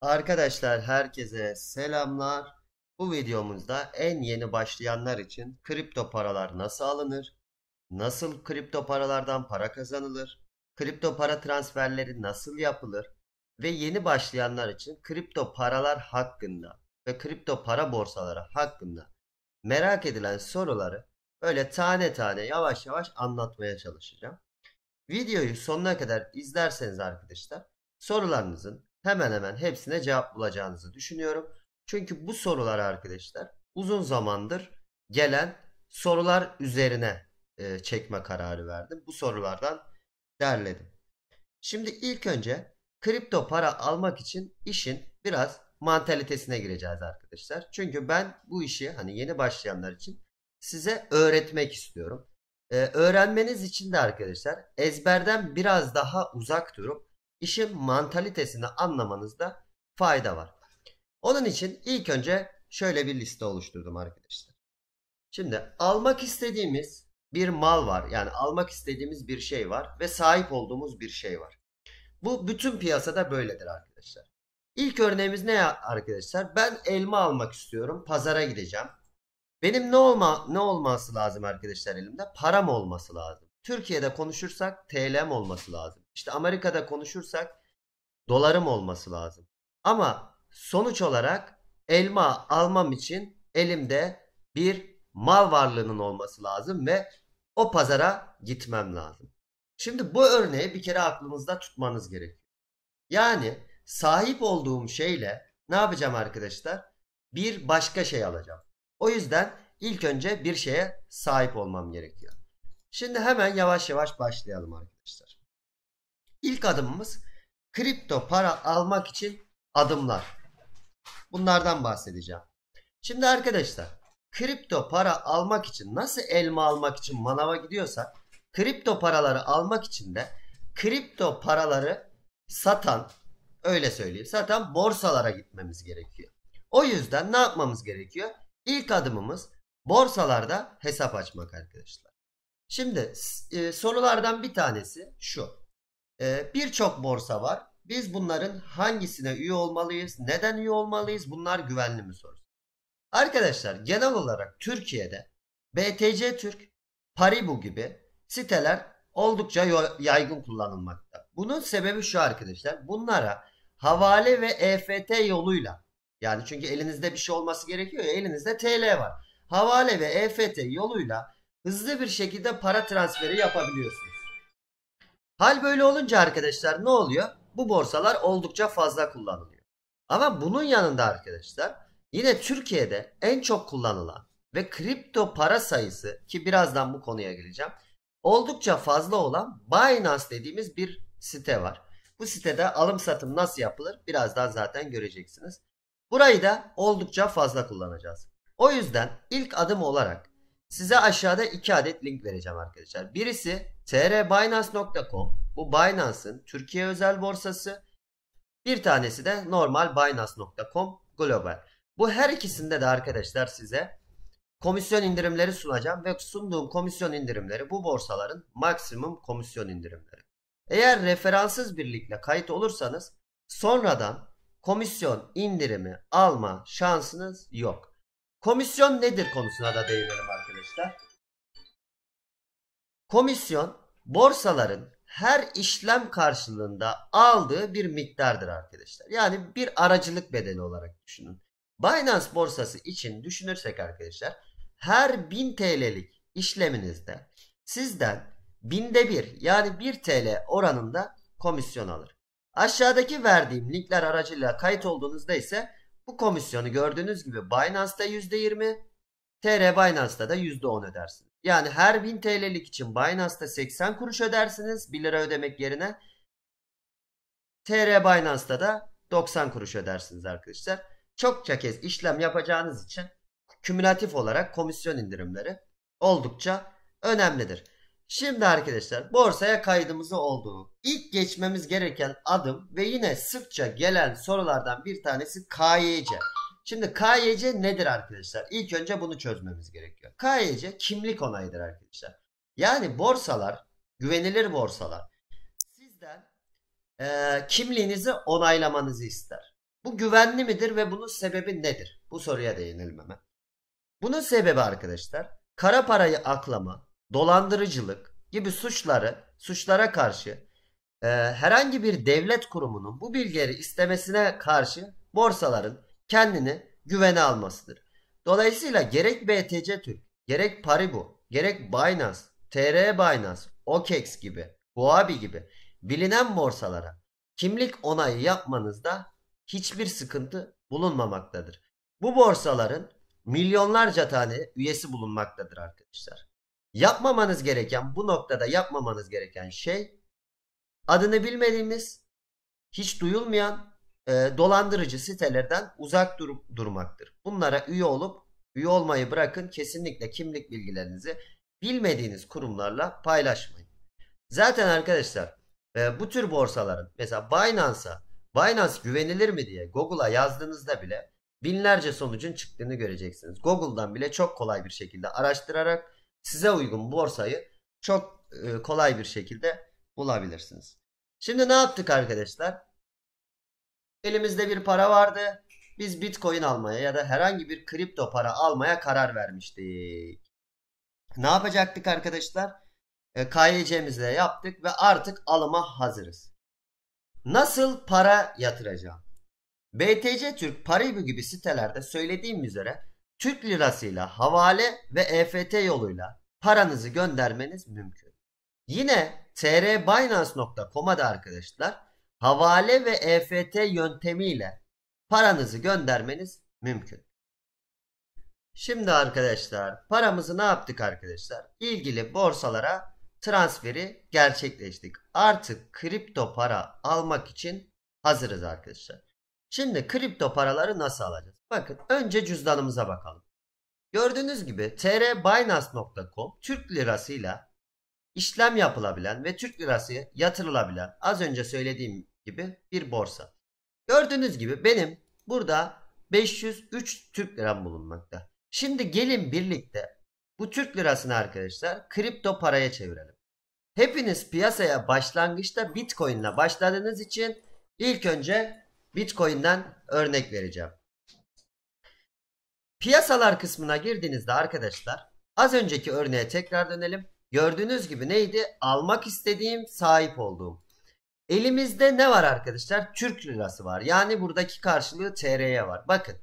Arkadaşlar herkese selamlar. Bu videomuzda en yeni başlayanlar için kripto paralar nasıl alınır? Nasıl kripto paralardan para kazanılır? Kripto para transferleri nasıl yapılır? Ve yeni başlayanlar için kripto paralar hakkında ve kripto para borsaları hakkında merak edilen soruları böyle tane tane yavaş yavaş anlatmaya çalışacağım. Videoyu sonuna kadar izlerseniz arkadaşlar sorularınızın hemen hemen hepsine cevap bulacağınızı düşünüyorum. Çünkü bu sorular arkadaşlar uzun zamandır gelen sorular üzerine çekme kararı verdim. Bu sorulardan derledim. Şimdi ilk önce kripto para almak için işin biraz mantalitesine gireceğiz arkadaşlar. Çünkü ben bu işi hani yeni başlayanlar için size öğretmek istiyorum. Öğrenmeniz için de arkadaşlar ezberden biraz daha uzak durup işin mantalitesini anlamanızda fayda var. Onun için ilk önce şöyle bir liste oluşturdum arkadaşlar. Şimdi almak istediğimiz bir mal var. Yani almak istediğimiz bir şey var ve sahip olduğumuz bir şey var. Bu bütün piyasada böyledir arkadaşlar. İlk örneğimiz ne arkadaşlar? Ben elma almak istiyorum. Pazara gideceğim. Benim ne olması lazım arkadaşlar elimde? Param olması lazım. Türkiye'de konuşursak TL'm olması lazım. İşte Amerika'da konuşursak dolarım olması lazım. Ama sonuç olarak elma almam için elimde bir mal varlığının olması lazım ve o pazara gitmem lazım. Şimdi bu örneği bir kere aklınızda tutmanız gerekiyor. Yani sahip olduğum şeyle ne yapacağım arkadaşlar? Bir başka şey alacağım. O yüzden ilk önce bir şeye sahip olmam gerekiyor. Şimdi hemen yavaş yavaş başlayalım arkadaşlar. İlk adımımız kripto para almak için adımlar. Bunlardan bahsedeceğim. Şimdi arkadaşlar kripto para almak için nasıl elma almak için manava gidiyorsak kripto paraları almak için de kripto paraları satan, öyle söyleyeyim, satan borsalara gitmemiz gerekiyor. O yüzden ne yapmamız gerekiyor? İlk adımımız borsalarda hesap açmak arkadaşlar. Şimdi sorulardan bir tanesi şu. Birçok borsa var. Biz bunların hangisine üye olmalıyız? Neden üye olmalıyız? Bunlar güvenli mi sorusu. Arkadaşlar genel olarak Türkiye'de BTC Türk, Paribu gibi siteler oldukça yaygın kullanılmakta. Bunun sebebi şu arkadaşlar. Bunlara havale ve EFT yoluyla, yani çünkü elinizde bir şey olması gerekiyor ya, elinizde TL var. Havale ve EFT yoluyla hızlı bir şekilde para transferi yapabiliyorsunuz. Hal böyle olunca arkadaşlar ne oluyor? Bu borsalar oldukça fazla kullanılıyor. Ama bunun yanında arkadaşlar yine Türkiye'de en çok kullanılan ve kripto para sayısı, ki birazdan bu konuya geleceğim, oldukça fazla olan Binance dediğimiz bir site var. Bu sitede alım satım nasıl yapılır birazdan zaten göreceksiniz. Burayı da oldukça fazla kullanacağız. O yüzden ilk adım olarak size aşağıda 2 adet link vereceğim arkadaşlar. Birisi trbinance.com. Bu Binance'ın Türkiye özel borsası. Bir tanesi de normal binance.com global. Bu her ikisinde de arkadaşlar size komisyon indirimleri sunacağım ve sunduğum komisyon indirimleri bu borsaların maksimum komisyon indirimleri. Eğer referanssız birlikte kayıt olursanız sonradan komisyon indirimi alma şansınız yok. Komisyon nedir konusuna da değinelim arkadaşlar. Komisyon borsaların her işlem karşılığında aldığı bir miktardır arkadaşlar. Yani bir aracılık bedeli olarak düşünün. Binance borsası için düşünürsek arkadaşlar her 1000 TL'lik işleminizde sizden binde bir, yani 1 TL oranında komisyon alır. Aşağıdaki verdiğim linkler aracılığıyla kayıt olduğunuzda ise bu komisyonu gördüğünüz gibi Binance'da %20, TR Binance'da da %10 ödersiniz. Yani her 1000 TL'lik için Binance'da 80 kuruş ödersiniz 1 lira ödemek yerine. TR Binance'da da 90 kuruş ödersiniz arkadaşlar. Çokça kez işlem yapacağınız için kümülatif olarak komisyon indirimleri oldukça önemlidir. Şimdi arkadaşlar borsaya kaydımızı oldu. İlk geçmemiz gereken adım ve yine sıkça gelen sorulardan bir tanesi KYC. Şimdi KYC nedir arkadaşlar? İlk önce bunu çözmemiz gerekiyor. KYC kimlik onayıdır arkadaşlar. Yani borsalar, güvenilir borsalar sizden kimliğinizi onaylamanızı ister. Bu güvenli midir ve bunun sebebi nedir? Bu soruya değinelim hemen. Bunun sebebi arkadaşlar, kara parayı aklama, dolandırıcılık gibi suçlara karşı herhangi bir devlet kurumunun bu bilgileri istemesine karşı borsaların kendini güvene almasıdır. Dolayısıyla gerek BTC Türk, gerek Paribu, gerek Binance, TR Binance, OKEX gibi, Huobi gibi bilinen borsalara kimlik onayı yapmanızda hiçbir sıkıntı bulunmamaktadır. Bu borsaların milyonlarca tane üyesi bulunmaktadır arkadaşlar. Bu noktada yapmamanız gereken şey, adını bilmediğimiz, hiç duyulmayan dolandırıcı sitelerden uzak durmaktır. Bunlara üye olmayı bırakın. Kesinlikle kimlik bilgilerinizi bilmediğiniz kurumlarla paylaşmayın. Zaten arkadaşlar bu tür borsaların, mesela Binance güvenilir mi diye Google'a yazdığınızda bile binlerce sonucun çıktığını göreceksiniz. Google'dan bile çok kolay bir şekilde araştırarak size uygun borsayı çok kolay bir şekilde bulabilirsiniz. Şimdi ne yaptık arkadaşlar? Elimizde bir para vardı. Biz Bitcoin almaya ya da herhangi bir kripto para almaya karar vermiştik. Ne yapacaktık arkadaşlar? KYC'mizi de yaptık ve artık alıma hazırız. Nasıl para yatıracağım? BTC Türk, Paribu gibi sitelerde söylediğim üzere Türk lirasıyla havale ve EFT yoluyla paranızı göndermeniz mümkün. Yine trbinance.com'a da arkadaşlar havale ve EFT yöntemiyle paranızı göndermeniz mümkün. Şimdi arkadaşlar paramızı ne yaptık arkadaşlar? İlgili borsalara transferi gerçekleştik. Artık kripto para almak için hazırız arkadaşlar. Şimdi kripto paraları nasıl alacağız? Bakın önce cüzdanımıza bakalım. Gördüğünüz gibi trbinance.com Türk lirasıyla işlem yapılabilen ve Türk lirası yatırılabilen, az önce söylediğim gibi bir borsa. Gördüğünüz gibi benim burada 503 Türk liram bulunmakta. Şimdi gelin birlikte bu Türk lirasını arkadaşlar kripto paraya çevirelim. Hepiniz piyasaya başlangıçta Bitcoin ile başladığınız için ilk önce Bitcoin'den örnek vereceğim. Piyasalar kısmına girdiğinizde arkadaşlar az önceki örneğe tekrar dönelim. Gördüğünüz gibi neydi? Almak istediğim, sahip olduğum. Elimizde ne var arkadaşlar? Türk lirası var. Yani buradaki karşılığı TR'ye var. Bakın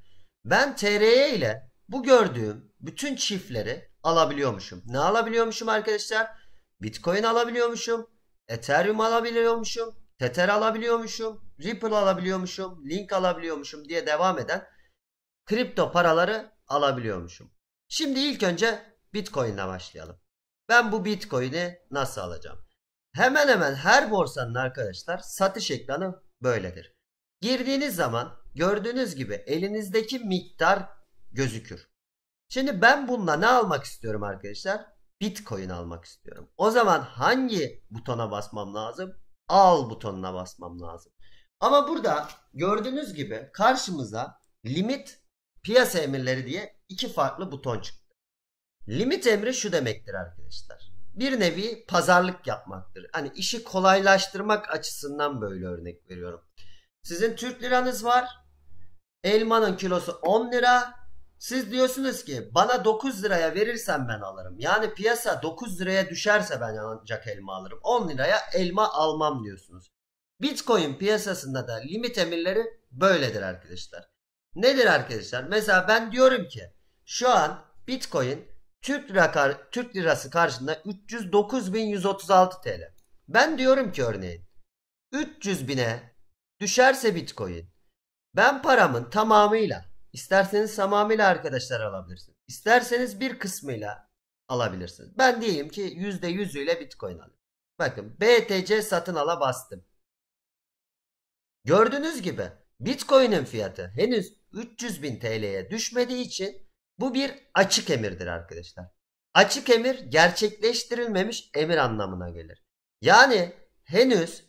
ben TR'ye ile bu gördüğüm bütün çiftleri alabiliyormuşum. Ne alabiliyormuşum arkadaşlar? Bitcoin alabiliyormuşum. Ethereum alabiliyormuşum. Tether alabiliyormuşum. Ripple alabiliyormuşum. Link alabiliyormuşum diye devam eden kripto paraları alabiliyormuşum. Şimdi ilk önce Bitcoin ile başlayalım. Ben bu Bitcoin'i nasıl alacağım? Hemen hemen her borsanın arkadaşlar satış ekranı böyledir. Girdiğiniz zaman gördüğünüz gibi elinizdeki miktar gözükür. Şimdi ben bununla ne almak istiyorum arkadaşlar? Bitcoin almak istiyorum. O zaman hangi butona basmam lazım? Al butonuna basmam lazım. Ama burada gördüğünüz gibi karşımıza limit, piyasa emirleri diye iki farklı buton çıktı. Limit emri şu demektir arkadaşlar. Bir nevi pazarlık yapmaktır. Hani işi kolaylaştırmak açısından böyle örnek veriyorum. Sizin Türk liranız var. Elmanın kilosu 10 lira. Siz diyorsunuz ki bana 9 liraya verirsen ben alırım. Yani piyasa 9 liraya düşerse ben ancak elma alırım. 10 liraya elma almam diyorsunuz. Bitcoin piyasasında da limit emirleri böyledir arkadaşlar. Nedir arkadaşlar? Mesela ben diyorum ki şu an Bitcoin Türk lirası karşısında 309.136 TL. Ben diyorum ki örneğin 300 bine düşerse Bitcoin, ben paramın tamamıyla, isterseniz tamamıyla arkadaşlar alabilirsiniz. İsterseniz bir kısmıyla alabilirsiniz. Ben diyeyim ki %100'üyle Bitcoin alayım. Bakın BTC satın ala bastım. Gördüğünüz gibi Bitcoin'in fiyatı henüz 300.000 TL'ye düşmediği için bu bir açık emirdir arkadaşlar. Açık emir gerçekleştirilmemiş emir anlamına gelir. Yani henüz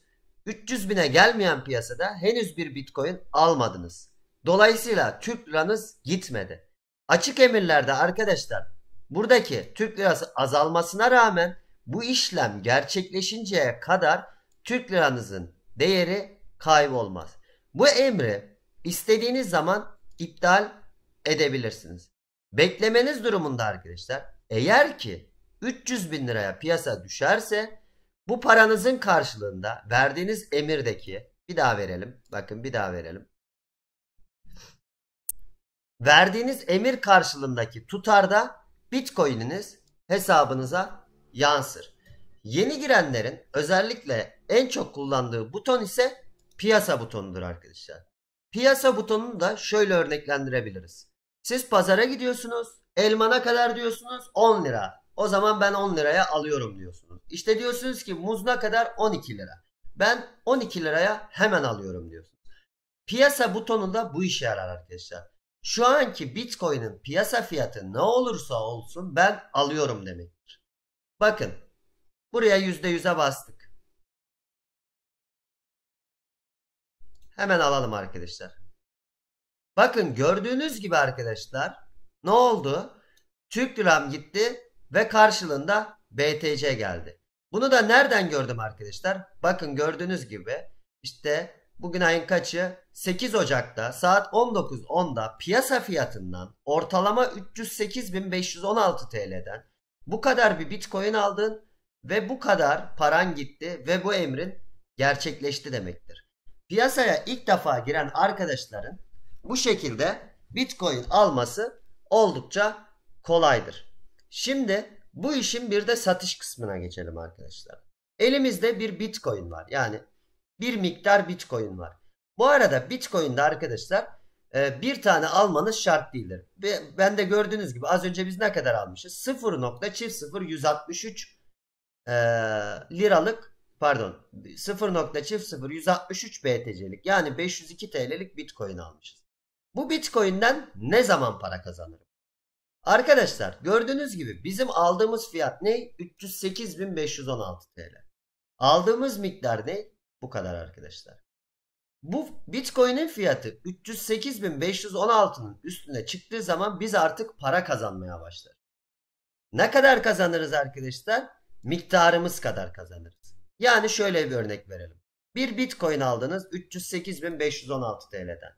300 bine gelmeyen piyasada henüz bir Bitcoin almadınız. Dolayısıyla Türk liranız gitmedi. Açık emirlerde arkadaşlar buradaki Türk lirası azalmasına rağmen bu işlem gerçekleşinceye kadar Türk liranızın değeri kaybolmaz. Bu emri istediğiniz zaman iptal edebilirsiniz. Beklemeniz durumunda arkadaşlar, eğer ki 300 bin liraya piyasa düşerse bu paranızın karşılığında verdiğiniz emirdeki, bir daha verelim. Bakın bir daha verelim. Verdiğiniz emir karşılığındaki tutarda Bitcoin'iniz hesabınıza yansır. Yeni girenlerin özellikle en çok kullandığı buton ise piyasa butonudur arkadaşlar. Piyasa butonunu da şöyle örneklendirebiliriz. Siz pazara gidiyorsunuz. Elma ne kadar diyorsunuz? 10 lira. O zaman ben 10 liraya alıyorum diyorsunuz. İşte diyorsunuz ki muz ne kadar? 12 lira. Ben 12 liraya hemen alıyorum diyorsunuz. Piyasa butonu da bu işe yarar arkadaşlar. Şu anki Bitcoin'in piyasa fiyatı ne olursa olsun ben alıyorum demektir. Bakın buraya %100'e bastık. Hemen alalım arkadaşlar. Bakın gördüğünüz gibi arkadaşlar ne oldu? Türk liram gitti ve karşılığında BTC geldi. Bunu da nereden gördüm arkadaşlar? Bakın gördüğünüz gibi işte bugün ayın kaçı? 8 Ocak'ta saat 19.10'da piyasa fiyatından ortalama 308.516 TL'den bu kadar bir Bitcoin aldın ve bu kadar paran gitti ve bu emrin gerçekleşti demektir. Piyasaya ilk defa giren arkadaşların bu şekilde Bitcoin alması oldukça kolaydır. Şimdi bu işin bir de satış kısmına geçelim arkadaşlar. Elimizde bir Bitcoin var. Yani bir miktar Bitcoin var. Bu arada Bitcoin'de arkadaşlar bir tane almanız şart değildir. Ben de gördüğünüz gibi az önce biz ne kadar almışız? 0.00163 liralık, pardon, 0.00163 BTC'lik yani 502 TL'lik Bitcoin almışız. Bu Bitcoin'den ne zaman para kazanırım? Arkadaşlar gördüğünüz gibi bizim aldığımız fiyat ne? 308.516 TL. Aldığımız miktar ne? Bu kadar arkadaşlar. Bu Bitcoin'in fiyatı 308.516'nın üstüne çıktığı zaman biz artık para kazanmaya başlarız. Ne kadar kazanırız arkadaşlar? Miktarımız kadar kazanırız. Yani şöyle bir örnek verelim. Bir Bitcoin aldınız 308.516 TL'den.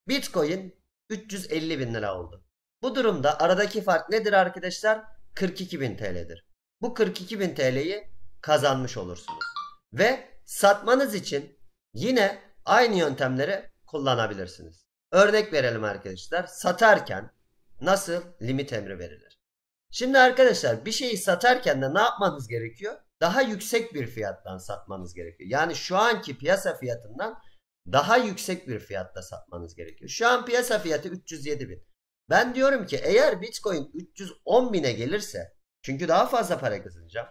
Bitcoin 350.000 lira oldu. Bu durumda aradaki fark nedir arkadaşlar? 42.000 TL'dir. Bu 42.000 TL'yi kazanmış olursunuz. Ve satmanız için yine aynı yöntemleri kullanabilirsiniz. Örnek verelim arkadaşlar. Satarken nasıl limit emri verilir? Şimdi arkadaşlar bir şeyi satarken de ne yapmanız gerekiyor? Daha yüksek bir fiyattan satmanız gerekiyor. Yani şu anki piyasa fiyatından daha yüksek bir fiyatta satmanız gerekiyor. Şu an piyasa fiyatı 307.000. Ben diyorum ki eğer Bitcoin 310.000'e gelirse, çünkü daha fazla para kazanacağım,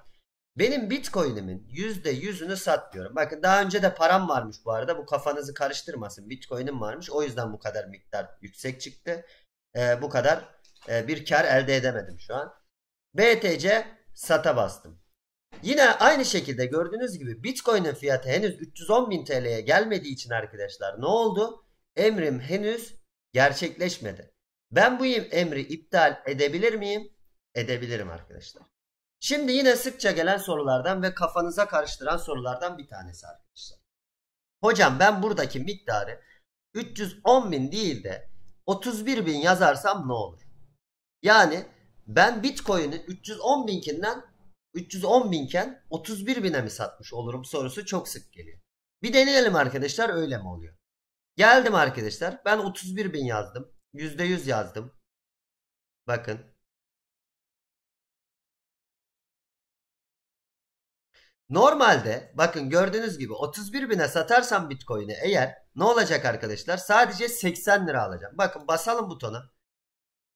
benim Bitcoin'imin %100'ünü sat diyorum. Bakın daha önce de param varmış bu arada. Bu kafanızı karıştırmasın. Bitcoin'im varmış. O yüzden bu kadar miktar yüksek çıktı. Bu kadar bir kar elde edemedim şu an. BTC sata bastım. Yine aynı şekilde gördüğünüz gibi Bitcoin'in fiyatı henüz 310.000 TL'ye gelmediği için arkadaşlar ne oldu? Emrim henüz gerçekleşmedi. Ben bu emri iptal edebilir miyim? Edebilirim arkadaşlar. Şimdi yine sıkça gelen sorulardan ve kafanıza karıştıran sorulardan bir tanesi arkadaşlar. Hocam ben buradaki miktarı 310.000 değil de 31.000 yazarsam ne olur? Yani ben Bitcoin'i 310 binken 31 bine mi satmış olurum sorusu çok sık geliyor. Bir deneyelim arkadaşlar, öyle mi oluyor? Geldim arkadaşlar, ben 31 bin yazdım. %100 yazdım. Bakın. Normalde bakın gördüğünüz gibi 31 bine satarsam Bitcoin'i eğer ne olacak arkadaşlar? Sadece 80 lira alacağım. Bakın basalım butona.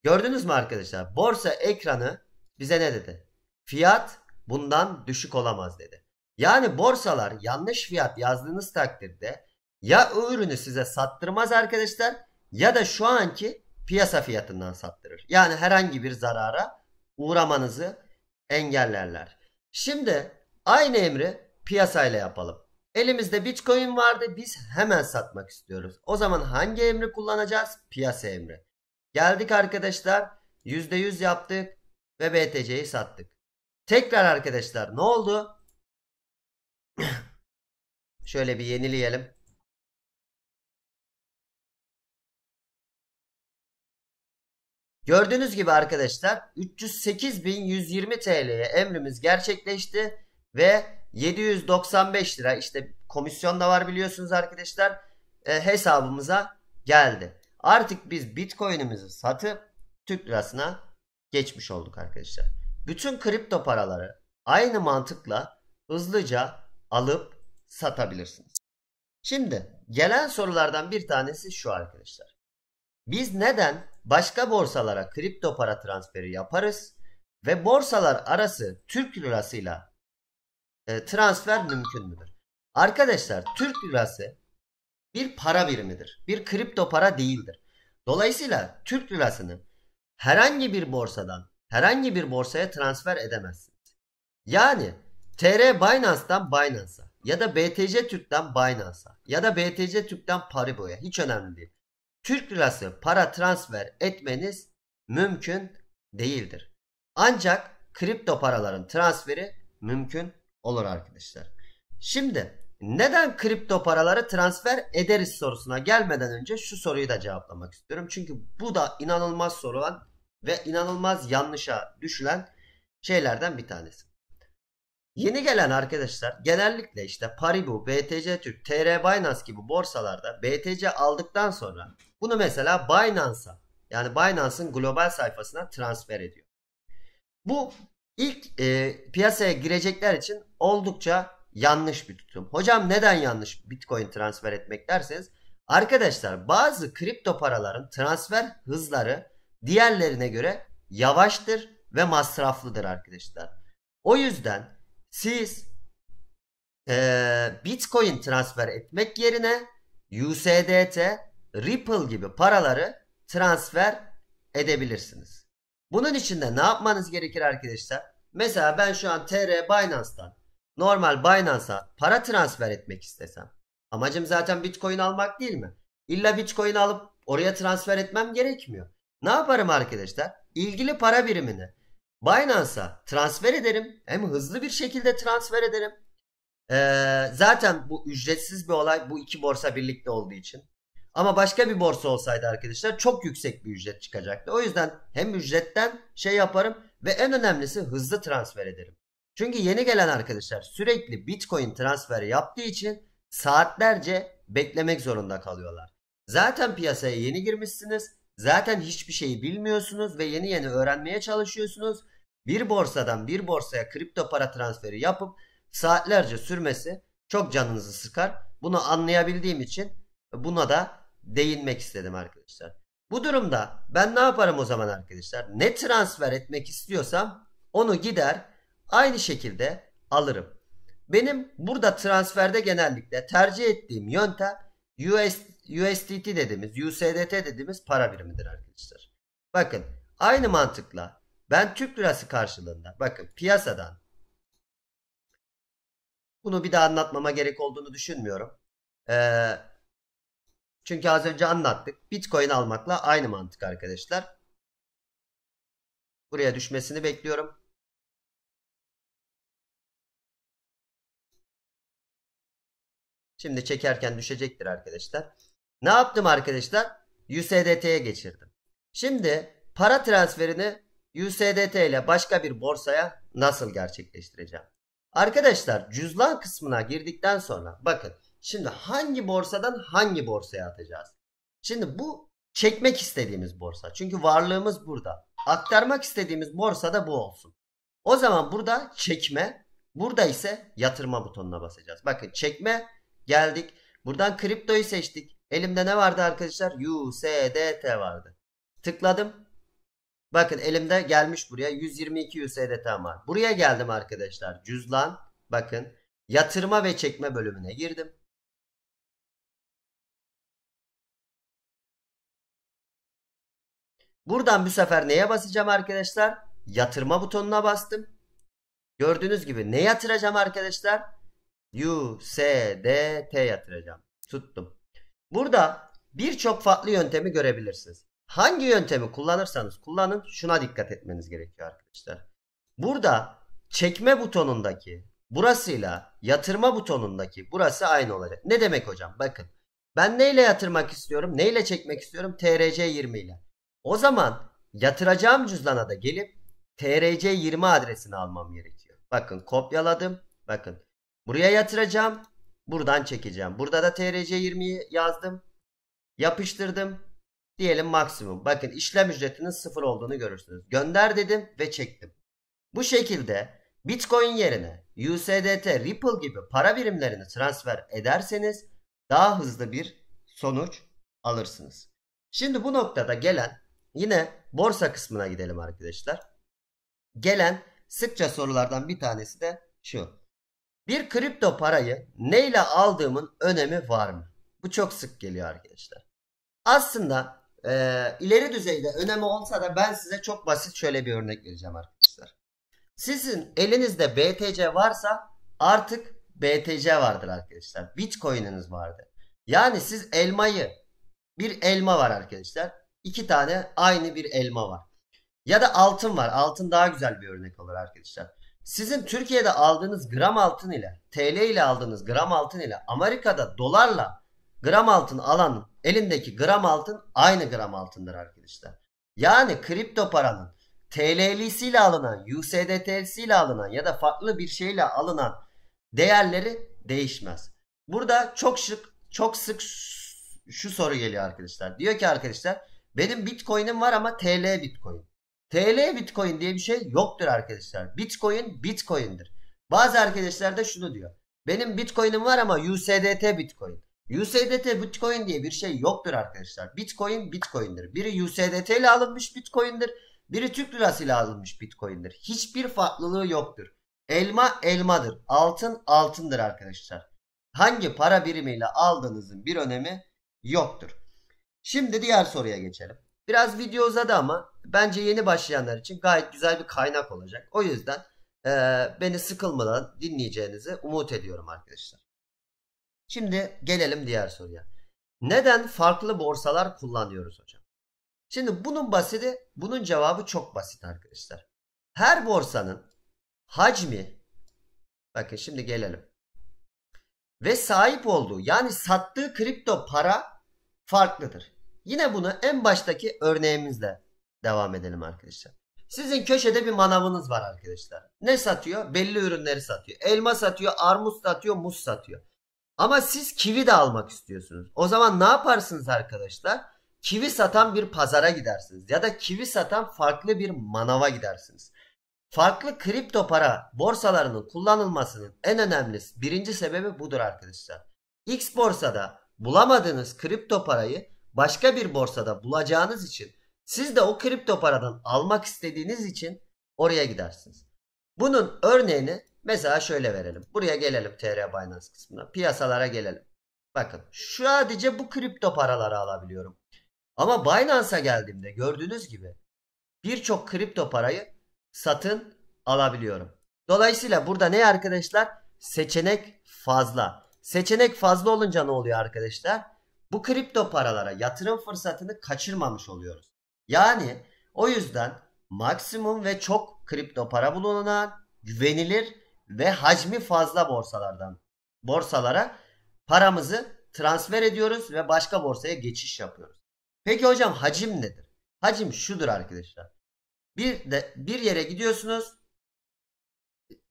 Gördünüz mü arkadaşlar? Borsa ekranı bize ne dedi? Fiyat bundan düşük olamaz dedi. Yani borsalar yanlış fiyat yazdığınız takdirde ya o ürünü size sattırmaz arkadaşlar ya da şu anki piyasa fiyatından sattırır. Yani herhangi bir zarara uğramanızı engellerler. Şimdi aynı emri piyasayla yapalım. Elimizde Bitcoin vardı, biz hemen satmak istiyoruz. O zaman hangi emri kullanacağız? Piyasa emri. Geldik arkadaşlar, %100 yaptık ve BTC'yi sattık. Tekrar arkadaşlar ne oldu? Şöyle bir yenileyelim. Gördüğünüz gibi arkadaşlar 308.120 TL'ye emrimiz gerçekleşti ve 795 lira, işte komisyon da var biliyorsunuz arkadaşlar, hesabımıza geldi. Artık biz Bitcoin'imizi satıp Türk lirasına geçmiş olduk arkadaşlar. Bütün kripto paraları aynı mantıkla hızlıca alıp satabilirsiniz. Şimdi gelen sorulardan bir tanesi şu arkadaşlar. Biz neden başka borsalara kripto para transferi yaparız ve borsalar arası Türk lirasıyla transfer mümkün müdür? Arkadaşlar, Türk lirası bir para birimidir. Bir kripto para değildir. Dolayısıyla Türk lirasını herhangi bir borsadan herhangi bir borsaya transfer edemezsiniz. Yani TR Binance'dan Binance'a ya da BTC Türk'ten Binance'a ya da BTC Türk'ten Paribu'ya, hiç önemli değil. Türk lirası para transfer etmeniz mümkün değildir. Ancak kripto paraların transferi mümkün olur arkadaşlar. Şimdi neden kripto paraları transfer ederiz sorusuna gelmeden önce şu soruyu da cevaplamak istiyorum. Çünkü bu da inanılmaz sorulan ve inanılmaz yanlışa düşülen şeylerden bir tanesi. Yeni gelen arkadaşlar genellikle işte Paribu, BTC Türk, TR Binance gibi borsalarda BTC aldıktan sonra bunu mesela Binance'a, yani Binance'ın global sayfasına transfer ediyor. Bu ilk piyasaya girecekler için oldukça yanlış bir tutum. Hocam neden yanlış Bitcoin transfer etmek derseniz, arkadaşlar bazı kripto paraların transfer hızları diğerlerine göre yavaştır ve masraflıdır arkadaşlar. O yüzden siz Bitcoin transfer etmek yerine USDT, Ripple gibi paraları transfer edebilirsiniz. Bunun için de ne yapmanız gerekir arkadaşlar? Mesela ben şu an TR Binance'dan normal Binance'a para transfer etmek istesem, amacım zaten Bitcoin almak değil mi? İlla Bitcoin alıp oraya transfer etmem gerekmiyor. Ne yaparım arkadaşlar? İlgili para birimini Binance'a transfer ederim. Hem hızlı bir şekilde transfer ederim. Zaten bu ücretsiz bir olay, bu iki borsa birlikte olduğu için. Ama başka bir borsa olsaydı arkadaşlar çok yüksek bir ücret çıkacaktı. O yüzden hem ücretten şey yaparım ve en önemlisi hızlı transfer ederim. Çünkü yeni gelen arkadaşlar sürekli Bitcoin transferi yaptığı için saatlerce beklemek zorunda kalıyorlar. Zaten piyasaya yeni girmişsiniz. Zaten hiçbir şeyi bilmiyorsunuz ve yeni yeni öğrenmeye çalışıyorsunuz. Bir borsadan bir borsaya kripto para transferi yapıp saatlerce sürmesi çok canınızı sıkar. Bunu anlayabildiğim için buna da değinmek istedim arkadaşlar. Bu durumda ben ne yaparım o zaman arkadaşlar? Ne transfer etmek istiyorsam onu gider aynı şekilde alırım. Benim burada transferde genellikle tercih ettiğim yöntem USDT dediğimiz, USDT dediğimiz para birimidir arkadaşlar. Bakın aynı mantıkla ben Türk lirası karşılığında, bakın piyasadan, bunu bir daha anlatmama gerek olduğunu düşünmüyorum. Çünkü az önce anlattık. Bitcoin almakla aynı mantık arkadaşlar. Buraya düşmesini bekliyorum. Şimdi çekerken düşecektir arkadaşlar. Ne yaptım arkadaşlar? USDT'ye geçirdim. Şimdi para transferini USDT ile başka bir borsaya nasıl gerçekleştireceğim? Arkadaşlar cüzdan kısmına girdikten sonra bakın şimdi hangi borsadan hangi borsaya atacağız? Şimdi bu çekmek istediğimiz borsa. Çünkü varlığımız burada. Aktarmak istediğimiz borsa da bu olsun. O zaman burada çekme, burada ise yatırma butonuna basacağız. Bakın çekme, geldik. Buradan kriptoyu seçtik. Elimde ne vardı arkadaşlar? USDT vardı. Tıkladım. Bakın elimde gelmiş buraya 122 USDT var. Buraya geldim arkadaşlar. Cüzdan. Bakın yatırma ve çekme bölümüne girdim. Buradan bu sefer neye basacağım arkadaşlar? Yatırma butonuna bastım. Gördüğünüz gibi ne yatıracağım arkadaşlar? USDT yatıracağım. Tuttum. Burada birçok farklı yöntemi görebilirsiniz. Hangi yöntemi kullanırsanız kullanın şuna dikkat etmeniz gerekiyor arkadaşlar. Burada çekme butonundaki burasıyla yatırma butonundaki burası aynı olacak. Ne demek hocam? Bakın ben neyle yatırmak istiyorum? Neyle çekmek istiyorum? TRC20 ile. O zaman yatıracağım cüzdana da gelip TRC20 adresini almam gerekiyor. Bakın kopyaladım. Bakın buraya yatıracağım. Buradan çekeceğim. Burada da TRC20'yi yazdım. Yapıştırdım. Diyelim maksimum. Bakın işlem ücretinin 0 olduğunu görürsünüz. Gönder dedim ve çektim. Bu şekilde Bitcoin yerine USDT, Ripple gibi para birimlerini transfer ederseniz daha hızlı bir sonuç alırsınız. Şimdi bu noktada gelen yine borsa kısmına gidelim arkadaşlar. Gelen sıkça sorulardan bir tanesi de şu. Bir kripto parayı neyle aldığımın önemi var mı? Bu çok sık geliyor arkadaşlar. Aslında ileri düzeyde önemi olsa da ben size çok basit şöyle bir örnek vereceğim arkadaşlar. Sizin elinizde BTC varsa artık BTC vardır arkadaşlar. Bitcoin'iniz vardır. Yani siz bir elma var arkadaşlar. 2 tane aynı bir elma var. Ya da altın var. Altın daha güzel bir örnek olur arkadaşlar. Sizin Türkiye'de aldığınız gram altın ile TL ile aldığınız gram altın ile Amerika'da dolarla gram altın alan elindeki gram altın aynı gram altındır arkadaşlar. Yani kripto paranın TL'lisiyle alınan, USDT'lisiyle alınan ya da farklı bir şeyle alınan değerleri değişmez. Burada çok sık şu soru geliyor arkadaşlar. Diyor ki arkadaşlar benim Bitcoin'im var ama TL Bitcoin. TL Bitcoin diye bir şey yoktur arkadaşlar. Bitcoin Bitcoin'dir. Bazı arkadaşlar da şunu diyor. Benim Bitcoin'im var ama USDT Bitcoin. USDT Bitcoin diye bir şey yoktur arkadaşlar. Bitcoin Bitcoin'dir. Biri USDT ile alınmış Bitcoin'dir. Biri Türk lirası ile alınmış Bitcoin'dir. Hiçbir farklılığı yoktur. Elma elmadır. Altın altındır arkadaşlar. Hangi para birimiyle aldığınızın bir önemi yoktur. Şimdi diğer soruya geçelim. Biraz video uzadı ama bence yeni başlayanlar için gayet güzel bir kaynak olacak. O yüzden beni sıkılmadan dinleyeceğinizi umut ediyorum arkadaşlar. Şimdi gelelim diğer soruya. Neden farklı borsalar kullanıyoruz hocam? Şimdi bunun cevabı çok basit arkadaşlar. Her borsanın hacmi, bakın şimdi gelelim, ve sahip olduğu yani sattığı kripto para farklıdır. Yine bunu en baştaki örneğimizle devam edelim arkadaşlar. Sizin köşede bir manavınız var arkadaşlar. Ne satıyor? Belli ürünleri satıyor. Elma satıyor, armut satıyor, muz satıyor. Ama siz kivi de almak istiyorsunuz. O zaman ne yaparsınız arkadaşlar? Kivi satan bir pazara gidersiniz. Ya da kivi satan farklı bir manava gidersiniz. Farklı kripto para borsalarının kullanılmasının en önemli birinci sebebi budur arkadaşlar. X borsada bulamadığınız kripto parayı başka bir borsada bulacağınız için siz de o kripto paradan almak istediğiniz için oraya gidersiniz. Bunun örneğini mesela şöyle verelim. Buraya gelelim, TR Binance kısmına. Piyasalara gelelim. Bakın sadece bu kripto paraları alabiliyorum. Ama Binance'a geldiğimde gördüğünüz gibi birçok kripto parayı satın alabiliyorum. Dolayısıyla burada ne arkadaşlar? Seçenek fazla. Seçenek fazla olunca ne oluyor arkadaşlar? Bu kripto paralara yatırım fırsatını kaçırmamış oluyoruz. Yani o yüzden maksimum ve çok kripto para bulunan, güvenilir ve hacmi fazla borsalara paramızı transfer ediyoruz ve başka borsaya geçiş yapıyoruz. Peki hocam hacim nedir? Hacim şudur arkadaşlar. Bir yere gidiyorsunuz,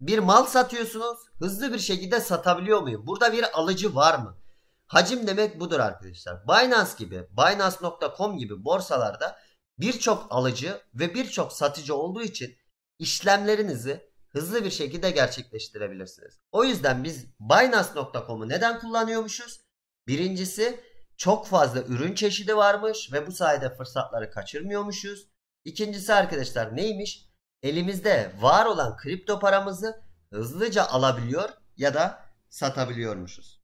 bir mal satıyorsunuz, hızlı bir şekilde satabiliyor muyum? Burada bir alıcı var mı? Hacim demek budur arkadaşlar. Binance gibi, Binance.com gibi borsalarda birçok alıcı ve birçok satıcı olduğu için işlemlerinizi hızlı bir şekilde gerçekleştirebilirsiniz. O yüzden biz Binance.com'u neden kullanıyormuşuz? Birincisi çok fazla ürün çeşidi varmış ve bu sayede fırsatları kaçırmıyormuşuz. İkincisi arkadaşlar neymiş? Elimizde var olan kripto paramızı hızlıca alabiliyor ya da satabiliyormuşuz.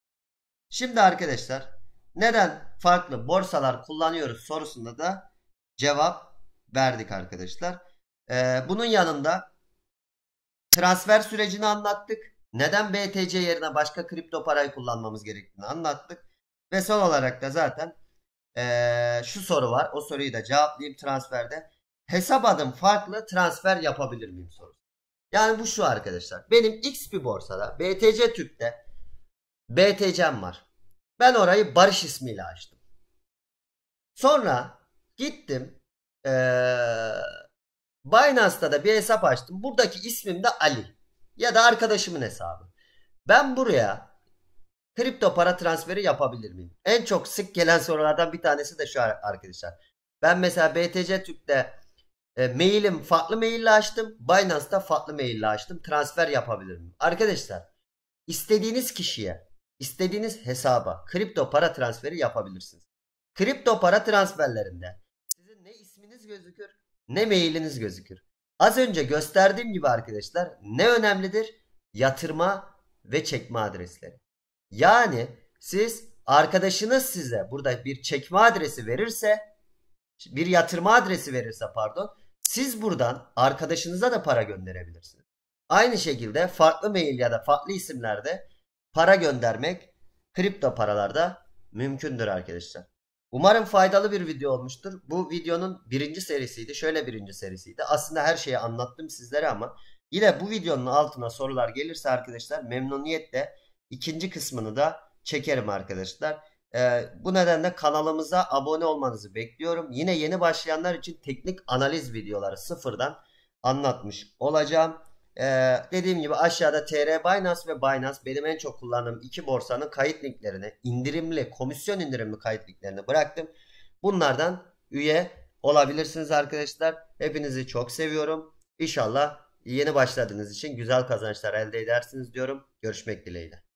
Şimdi arkadaşlar neden farklı borsalar kullanıyoruz sorusunda da cevap verdik arkadaşlar. Bunun yanında transfer sürecini anlattık. Neden BTC yerine başka kripto parayı kullanmamız gerektiğini anlattık. Ve son olarak da zaten şu soru var. O soruyu da cevaplayayım transferde. Hesap adım farklı transfer yapabilir miyim sorusu. Yani bu şu arkadaşlar. Benim X bir borsada BTC Türk'te BTC'm var. Ben orayı Barış ismiyle açtım. Sonra gittim Binance'da da bir hesap açtım. Buradaki ismim de Ali. Ya da arkadaşımın hesabı. Ben buraya kripto para transferi yapabilir miyim? En çok sık gelen sorulardan bir tanesi de şu arkadaşlar. Ben mesela BTC Türk'te mailim farklı maille açtım. Binance'da farklı maille açtım. Transfer yapabilir miyim? Arkadaşlar, istediğiniz kişiye, istediğiniz hesaba kripto para transferi yapabilirsiniz. Kripto para transferlerinde sizin ne isminiz gözükür ne mailiniz gözükür. Az önce gösterdiğim gibi arkadaşlar, ne önemlidir? Yatırma ve çekme adresleri. Yani siz, arkadaşınız size burada bir çekme adresi verirse, bir yatırma adresi verirse pardon, siz buradan arkadaşınıza da para gönderebilirsiniz. Aynı şekilde farklı mail ya da farklı isimlerde para göndermek kripto paralarda mümkündür arkadaşlar. Umarım faydalı bir video olmuştur. Bu videonun birinci serisiydi. Şöyle birinci serisiydi. Aslında her şeyi anlattım sizlere ama yine bu videonun altına sorular gelirse arkadaşlar memnuniyetle ikinci kısmını da çekerim arkadaşlar. Bu nedenle kanalımıza abone olmanızı bekliyorum. Yine yeni başlayanlar için teknik analiz videoları sıfırdan anlatmış olacağım. Dediğim gibi aşağıda TR Binance ve Binance benim en çok kullandığım iki borsanın kayıt linklerini, indirimli, komisyon indirimli kayıt linklerini bıraktım. Bunlardan üye olabilirsiniz arkadaşlar. Hepinizi çok seviyorum. İnşallah yeni başladığınız için güzel kazançlar elde edersiniz diyorum. Görüşmek dileğiyle.